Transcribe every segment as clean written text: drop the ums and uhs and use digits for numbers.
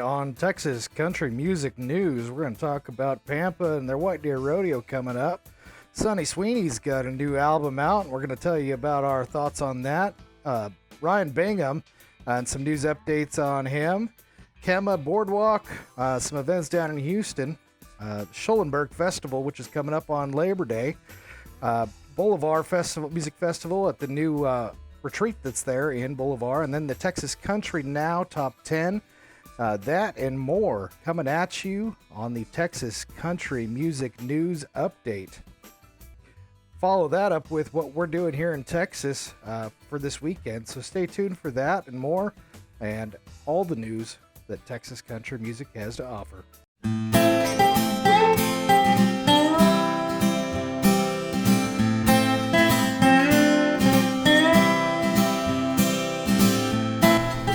on Texas Country Music News. We're going to talk about Pampa and their Year Rodeo coming up. Sweeney's got a new album out, and we're going to tell you about our thoughts on that. Ryan Bingham and some news updates on him. Kemah, Boardwalk, some events down in Houston. Schulenburg Festival, which is coming up on Labor Day. Boulevard Festival, Music Festival at the new retreat that's there in Boulevard, and then the Texas Country Now Top 10. That and more coming at you on the Texas Country Music News Update. Follow that up with what we're doing here in Texas for this weekend, so stay tuned for that and more, and all the news that Texas Country Music has to offer.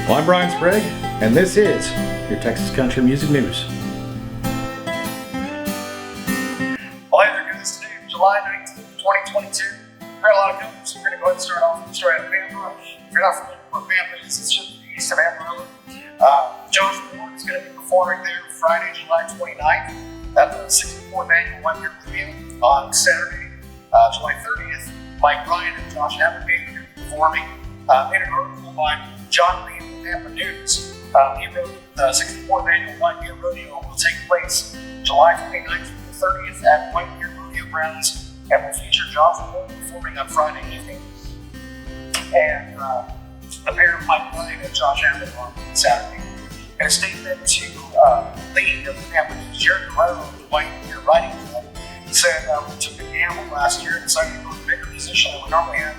Well, I'm Brian Sprague, and this is your Texas Country Music News. Well, hey there, guys. Today is July 19th, 2022. We've got a lot of covers, so we're going to go ahead and start off with the story out of Pampa. If you're not familiar with what Pampa is, it's just east of Amarillo. Josh Ward is going to be performing there Friday, July 29th at the 64th Annual Year Rodeo. On Saturday, July 30th, Mike Ryan and Josh Abbott are going to be performing in an article by John Lee of the Pampa News. He wrote the 64th Annual Year Rodeo will take place July 29th through the 30th at Year Rodeo grounds and will feature Josh Ward performing on Friday evening and the pair of Mike Ryan and Josh Abbott on Saturday. In a statement to lead of the Pampa News, Year Rodeo, the Year Riding Club, said we took a gamble last year and decided to go with a bigger position than we normally have.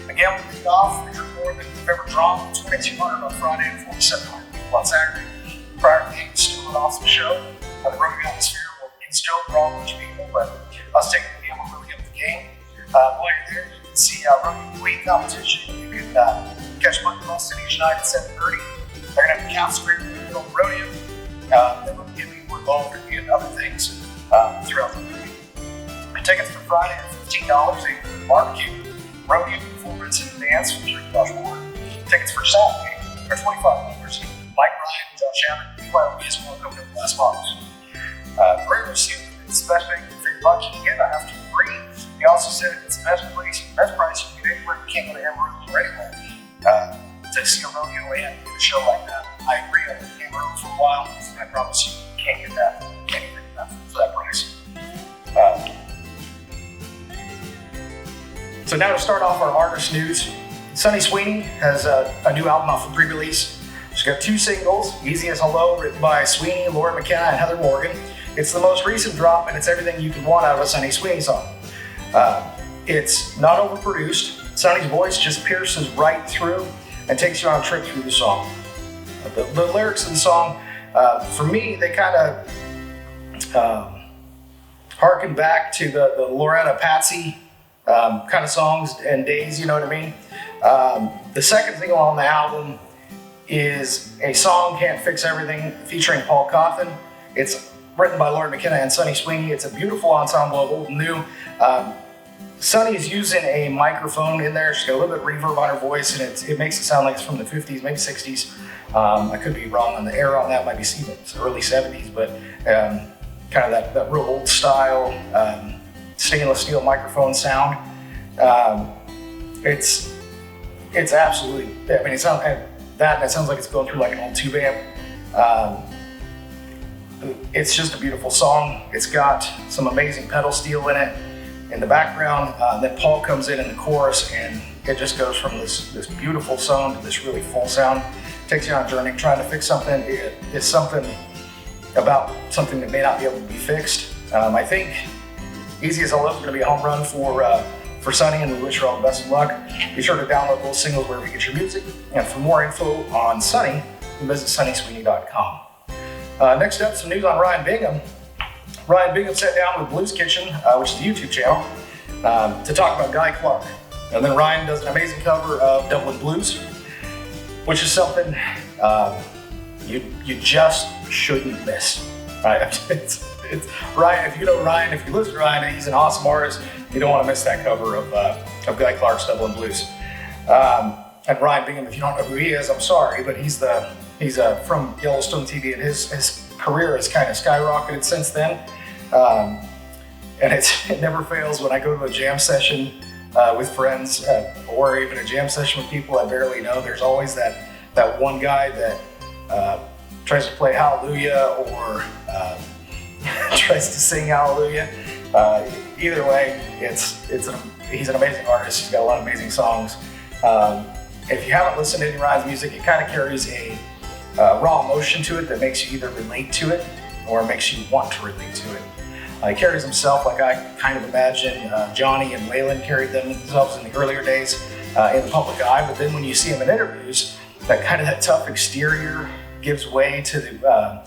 The gamble paid off. We drew more than we've ever drawn, 2,200 on Friday and 4,700 people on Saturday. Prior to the game, still an awesome show. The rodeo atmosphere will still draw a bunch of people, but us taking the gamble really up the game. While you're there, you can see rodeo queen competition. You can catch Mike Bus in each night at 7:30. They're going to have a calf sprint in the middle of the rodeo. They're going to get people involved in other things throughout the rodeo. Tickets for Friday are $15. They include barbecue, rodeo performance, and dance featuring Josh Ward. Tickets for Saturday are $25. Mike Ryan and Josh Abbott, BYOB is welcome to the last box. Great receipt. It's the best bang for your buck you can get. I have to agree. He also said it's the best price you can get anywhere. You can't go to Amarillo or anywhere to see a rodeo and get a show like that. I agree. I've been in Amarillo for a while, and I promise you can't get that anywhere for that price. So now to start off our artist news, Sweeney has a new album out for pre-release. She's got 2 singles, Easy as Hello, written by Sweeney, Laura McKenna, and Heather Morgan. It's the most recent drop, and it's everything you could want out of a Sonny Sweeney song. It's not overproduced. Sonny's voice just pierces right through and takes you on a trip through the song. The lyrics of the song, for me, they kind of harken back to the Loretta Patsy kind of songs and days, you know what I mean? The second single on the album is a song, Can't Fix Everything, featuring Paul Cawthon. It's written by Laura McKenna and Sonny Sweeney. It's a beautiful ensemble of old and new. Sonny is using a microphone in there. She's got a little bit of reverb on her voice, and it makes it sound like it's from the 50s, maybe 60s. I could be wrong on the era on that, might be early 70s, but kind of that real old style stainless steel microphone sound. It's absolutely, I mean, it sounds that, and it sounds like it's going through like an old tube amp. It's just a beautiful song. It's got some amazing pedal steel in it in the background. Then Paul comes in the chorus, and it just goes from this beautiful sound to this really full sound. Takes you on a journey trying to fix something. It's something about something that may not be able to be fixed. I think Easy as Hello is going to be a home run for Sonny, and we wish her all the best of luck. Be sure to download those singles wherever you get your music. And for more info on Sonny, visit SonnySweeney.com. Next up, some news on Ryan Bingham. Ryan Bingham sat down with Blues Kitchen, which is the YouTube channel, to talk about Guy Clark. And then Ryan does an amazing cover of Dublin Blues, which is something you just shouldn't miss. Right? It's Ryan. If you know Ryan, if you listen to Ryan, he's an awesome artist. You don't want to miss that cover of Guy Clark's Dublin Blues. And Ryan Bingham, if you don't know who he is, I'm sorry, but he's the He's from Yellowstone TV, and his career has kind of skyrocketed since then. And it never fails when I go to a jam session with friends or even a jam session with people I barely know. There's always that one guy that tries to play Hallelujah or tries to sing Hallelujah. Either way, he's an amazing artist. He's got a lot of amazing songs. If you haven't listened to any Ryan's music, it kind of carries a raw emotion to it that makes you either relate to it or makes you want to relate to it. He carries himself like I kind of imagine Johnny and Waylon carried themselves in the earlier days in the public eye, but then when you see him in interviews, that tough exterior gives way to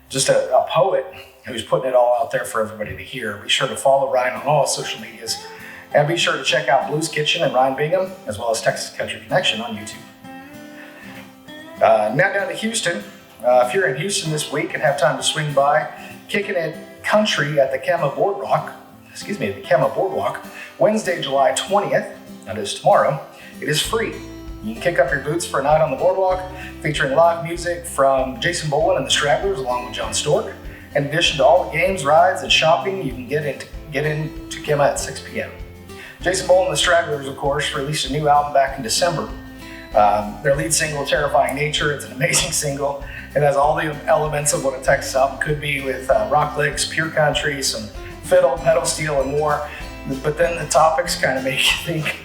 just a poet who's putting it all out there for everybody to hear. Be sure to follow Ryan on all social medias, and be sure to check out Blues Kitchen and Ryan Bingham, as well as Texas Country Connection on YouTube. Now down to Houston. If you're in Houston this week and have time to swing by, kicking it country at the Kemah Boardwalk, Wednesday, July 20th, that is tomorrow. It is free. You can kick up your boots for a night on the boardwalk, featuring live music from Jason Boland and the Stragglers, along with John Stork. In addition to all the games, rides, and shopping, you can get into Kemah at 6 p.m. Jason Boland and the Stragglers, of course, released a new album back in December. Their lead single, Terrifying Nature, it's an amazing single. It has all the elements of what a Texas album could be, with rock licks, pure country, some fiddle, pedal steel, and more. But then the topics kind of make you think,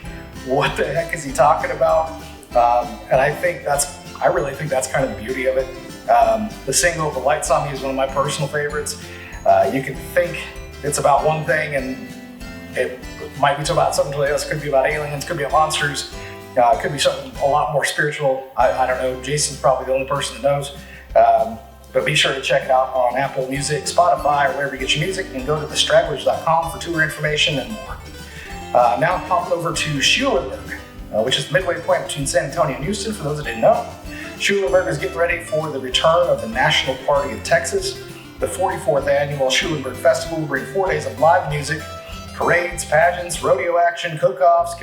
what the heck is he talking about? And I really think that's kind of the beauty of it. The single, The Lights on Me, is one of my personal favorites. You can think it's about one thing, and it might be about something else. It could be about aliens, could be about monsters. It could be something a lot more spiritual. I don't know. Jason's probably the only person that knows. But be sure to check it out on Apple Music, Spotify, or wherever you get your music, and go to thestragglers.com for tour information and more. Now hopping over to Schulenburg, which is the midway point between San Antonio and Houston, for those that didn't know. Schulenburg is getting ready for the return of the National Party of Texas. The 44th annual Schulenburg Festival will bring 4 days of live music, parades, pageants, rodeo action, cook-offs,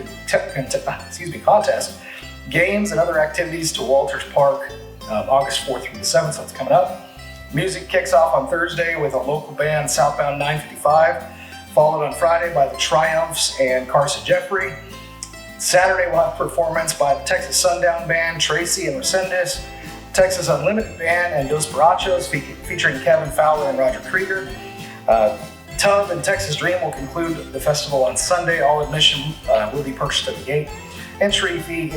contests, games, and other activities to Walters Park, August 4th through the 7th, so it's coming up. Music kicks off on Thursday with a local band, Southbound 955, followed on Friday by the Triumphs and Carson Jeffrey. Saturday we'll have performance by the Texas Sundown Band, Tracy and Resendez, Texas Unlimited Band, and Dos Barachos, featuring Kevin Fowler and Roger Krieger. Tub and Texas Dream will conclude the festival on Sunday. All admission will be purchased at the gate. Entry fee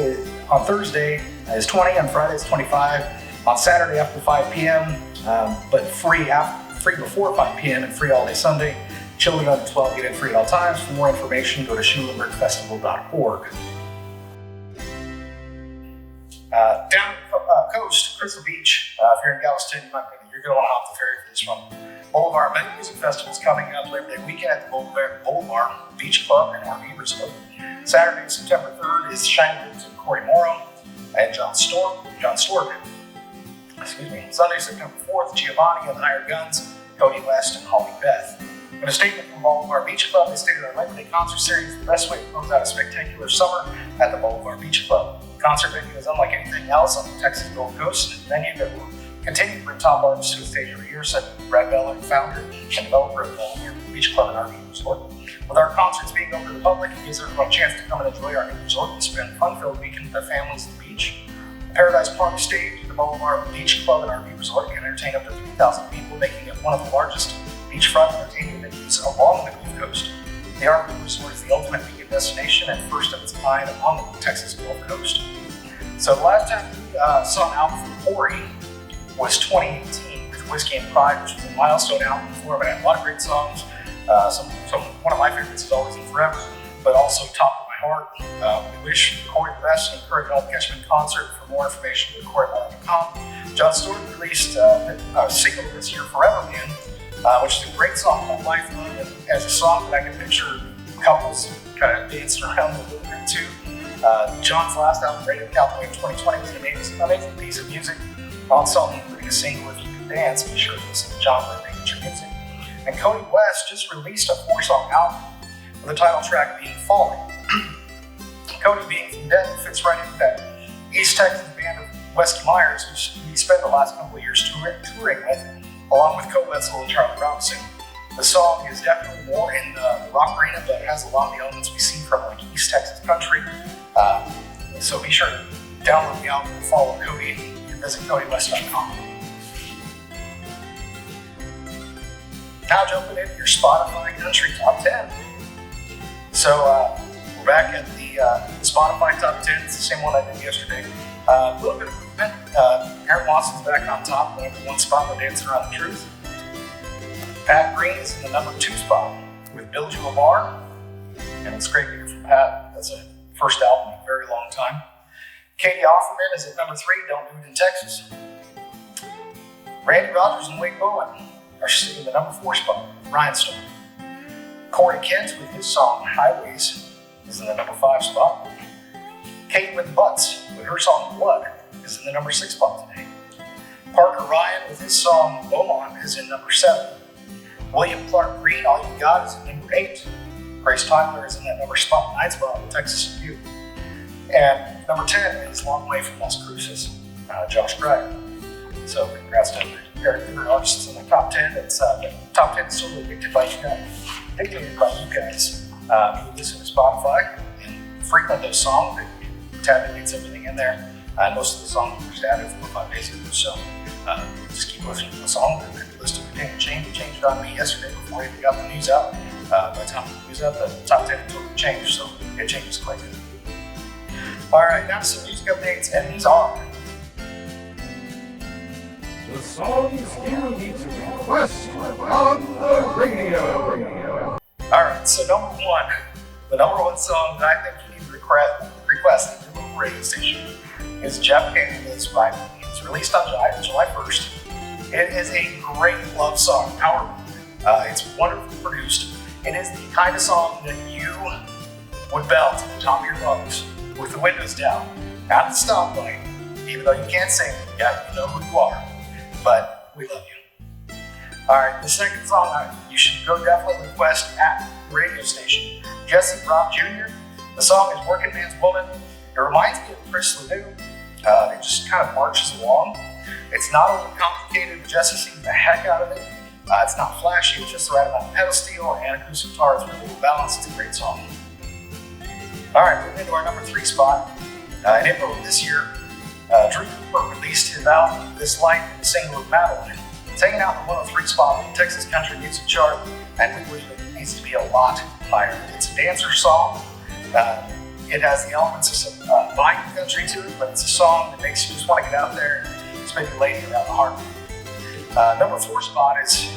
on Thursday is $20, on Friday is $25, on Saturday after 5 p.m., but free before 5 p.m. and free all day Sunday. Children under 12 get in free at all times. For more information, go to schulenburgfestival.org. Down the coast, Crystal Beach. If you're in Galveston, you're going to want to hop the ferry for this one. Boulevard Mega Music Festival is coming up Labor Day weekend at the Boulevard Beach Club and RV Resort. Saturday, September 3rd, is Shiny Boots and Corey Morrow and John Stork. Sunday, September 4th, Giovanni and the Hired Guns, Cody West and Holly Beth. In a statement from Boulevard Beach Club, they stated our Labor Day concert series is the best way to close out a spectacular summer at the Boulevard Beach Club. The concert venue is unlike anything else on the Texas Gulf Coast, and a venue that will continue to bring top artists to the stage every year, said Brad Bellin, founder and developer of the Beach Club and RV Resort. With our concerts being open to the public, it gives everyone a chance to come and enjoy our new resort and spend a fun-filled weekend with their families at the beach. The Paradise Park stage at the Boulevard Beach Club and RV Resort can entertain up to 3,000 people, making it one of the largest beachfront entertainment venues along the Gulf Coast. The RV Resort is the ultimate weekend destination and first of its kind along the Texas Gulf Coast. So the last time we saw an album from Corey was 2018 with Whiskey and Pride, which was a milestone album for him. It had a lot of great songs. One of my favorites is Always and Forever, but also Top of My Heart. We wish Corey the best and encourage all to catch him in concert. For more information, go to CoreyMorrow.com. John Stewart released a single this year, Forever Man, which is a great song called Life Love, and as a song that I can picture couples kind of dancing around the living room too. John's last album, Radio Cowboy in 2020, was an amazing piece of music. On something including a single, If You Can Dance, be sure to listen to John wherever you get your music. And Cody West just released a 4-song album with the title track being Falling. Cody being from Denton fits right into that East Texas band of Westy Myers, who we spent the last couple of years touring with, along with co-Wetzel and Charlie Robinson. The song is definitely more in the rock arena, but it has a lot of the elements we see from like East Texas country. So be sure to download the album and follow Cody and visit CodyWest.com. Now jumping into your Spotify Country Top 10. So we're back at the Spotify Top 10. It's the same one I did yesterday. A little bit of movement. Aaron Watson's back on top, number 1 spot with Dancing Around the Truth. Pat Green is in the number 2 spot with Build You a Bar. And it's great to hear from Pat. That's a first album in a very long time. Katie Offerman is at number 3, Don't Do It in Texas. Randy Rogers and Wade Bowen are sitting in the number 4 spot with Rhinestone. Corey Kent with his song Highways is in the number 5 spot. Caitlin Butts with her song Blood is in the number 6 spot today. Parker Ryan with his song Beaumont is in number 7. William Clark Green, All You Got is at number 8. Grace Tyler is in that number 9 spot with Texas Review. And number 10 is Long Way from Las Cruces, Josh Grider. So congrats to every artists in the top 10. It's the top 10 is totally dictated by you guys. You listen to Spotify and frequent those songs. Tabby gets everything in there. Most of the songs were just added 4 or 5 days ago. So just keep listening to the song. And the list of everything changed. It changed on me yesterday before we even got the news out. By the time the news out, the top 10 totally changed. So it changes quick. All right, now to some music updates, and these are the songs you need to request on the radio. All right, so the number one song that I think you need to request at your local radio station is Jeff Canada's Ride With Me. It's released on July 1st. It is a great love song, power. It's wonderfully produced. It is the kind of song that you would belt at the top of your lungs with the windows down, at the stoplight, even though you can't sing, yeah, you know who you are, but we love you. All right, the second song you should go definitely request at the radio station, Jesse Brock Jr. The song is Working Man's Woman. It reminds me of Chris Ledoux. It just kind of marches along. It's not overly complicated, but Jesse sings the heck out of it. It's not flashy, it's just the right amount of pedal steel and acoustic guitar. It's really well balanced. It's a great song. All right, moving into our number 3 spot. In April of this year, Drew Cooper released his album This Life and the single with Madeline. It's hanging out in the 103 spot on the Texas Country Music Chart, and we believe it needs to be a lot higher. It's a dancer song. It has the elements of some Bible country to it, but it's a song that makes you just want to get out there and spin your lady around the heart. Number 4 spot is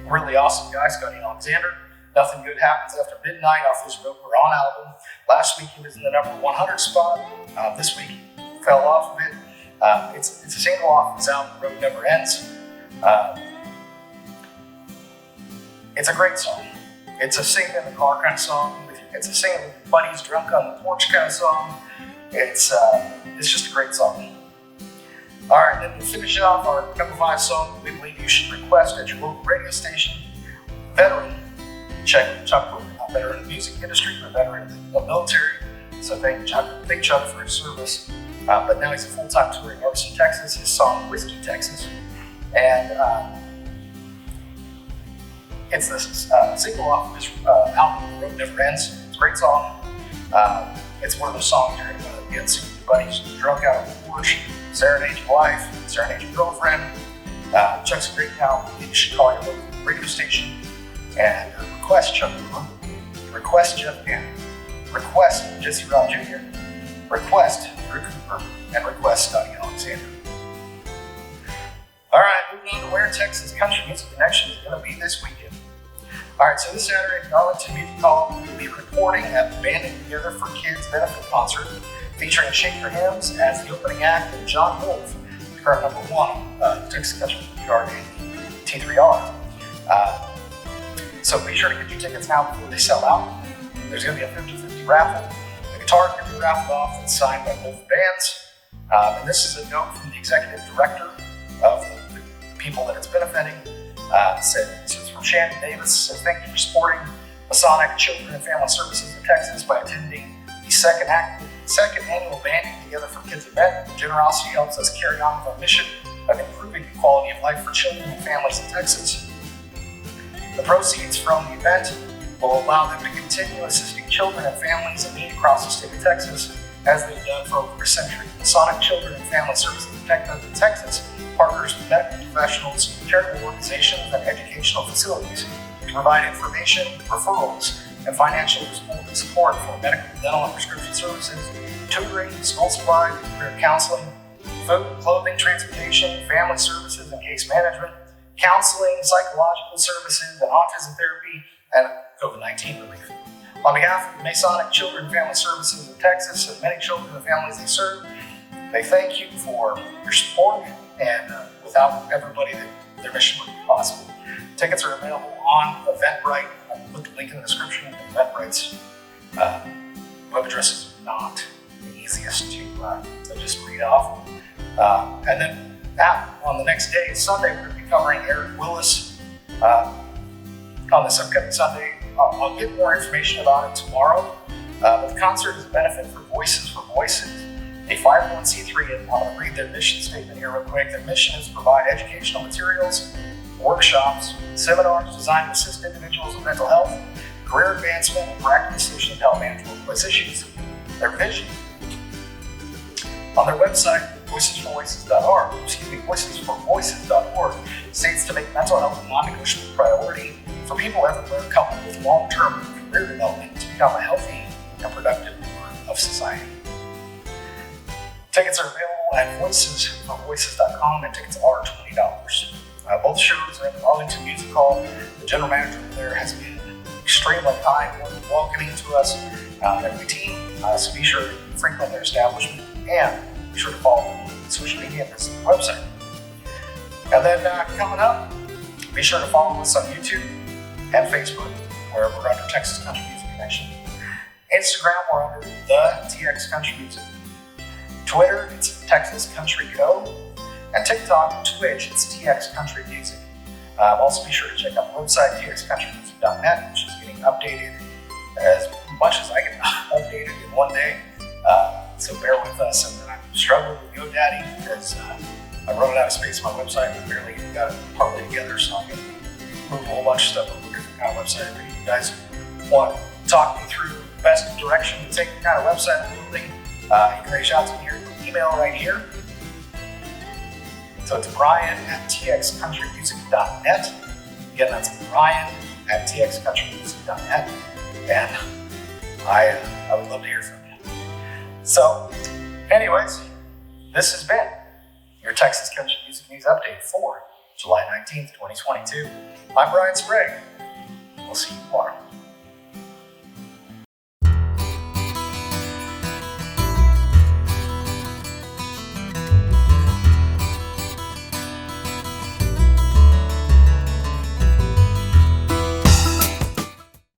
really awesome guy, Scotty Alexander. Nothing Good Happens After Midnight off his Road We're On album. Last week he was in the number 100 spot. This week he fell off of it. It's a single off his album, Road Never Ends. It's a great song. It's a sing in the car kind of song. It's a sing with your buddies drunk on the porch kind of song. It's just a great song. All right, then to finish it off, our number 5 song we believe you should request at your local radio station, Veteran. Check Chuck, not veteran in the music industry, but veteran in the military. So thank Chuck for his service. But now he's a full-time touring artist in Texas. His song Whiskey Texas. And it's this single off of his album, The Road Never Ends. It's a great song. It's one of those songs you're going to get some buddies drunk out on the porch, serenade your wife, serenade your girlfriend. Chuck's a great pal. You should call your local radio station and request Chuck, request Jeff Gannon, request Jesse Rob Jr., request Drew Cooper, and request Scotty Alexander. All right, moving on to where Texas Country Music Connection is going to be this weekend. All right, so this Saturday at Arlington Music Hall, we'll be reporting at the Banding Together for Kids benefit concert featuring Shake Your Hymns as the opening act and John Wolf, the current number 1 on Texas Country Music Chart and T3R. So be sure to get your tickets now before they sell out. There's going to be a 50-50 raffle. The guitar can be raffled off that's signed by both bands. And this is a note from the executive director of the people that it's benefiting. So it's from Shannon Davis. Says, thank you for supporting Masonic Children and Family Services in Texas by attending the second second annual Banding Together for Kids event. Generosity helps us carry on with our mission of improving the quality of life for children and families in Texas. The proceeds from the event will allow them to continue assisting children and families in need across the state of Texas, as they've done for over a century. Masonic Children and Family Services in Texas partners with medical professionals, charitable organizations, and educational facilities to provide information, referrals, and financial support for medical, dental, and prescription services, tutoring, school supplies, career counseling, food, clothing, transportation, family services and case management, counseling, psychological services, and autism therapy, and COVID-19 relief. On behalf of the Masonic Children and Family Services of Texas and many children and families they serve, they thank you for your support, and without everybody, their mission would be possible. Tickets are available on Eventbrite. I'll put the link in the description. Eventbrite's web address is not the easiest to just read off. And then on the next day, Sunday, we're going to be covering Eric Willis on this upcoming Sunday. I'll get more information about it tomorrow. But the concert is a benefit for Voices for Voices, a 501c3, and I'm going to read their mission statement here real quick. Their mission is to provide educational materials, workshops, seminars designed to assist individuals with mental health, career advancement, and proactive solutions to help manage workplace issues. Their vision on their website, voicesforvoices.org, states to make mental health a non-negotiable priority for people everywhere, coupled with long-term career development to become a healthy and productive member of society. Tickets are available at voicesforvoices.com, and tickets are $20. Both shows are in the Arlington Music Hall. The general manager there has been extremely kind and welcoming to us and the team, so be sure to frequent their establishment and be sure to follow them on social media and visit their website. And then coming up, be sure to follow us on YouTube and Facebook, where we're under Texas Country Music Connection. Instagram, we're under the TX Country Music. Twitter, it's Texas Country Go. And TikTok and Twitch, it's TX Country Music. Also be sure to check out the website, txcountrymusic.net, which is getting updated as much as I can update it in one day. So bear with us. And then I'm struggling with GoDaddy because I'm running out of space on my website. I barely got it partly together, so I'm going to move a whole bunch of stuff over to a different kind of website. If you guys want to talk me through the best direction to take the kind of website I'm building, you can reach out to me here, email right here. So it's Brian@txcountrymusic.net. Again, that's Brian@txcountrymusic.net. And I would love to hear from you. So, anyways, this has been your Texas Country Music News Update for July 19th, 2022. I'm Brian Sprague. We'll see you tomorrow.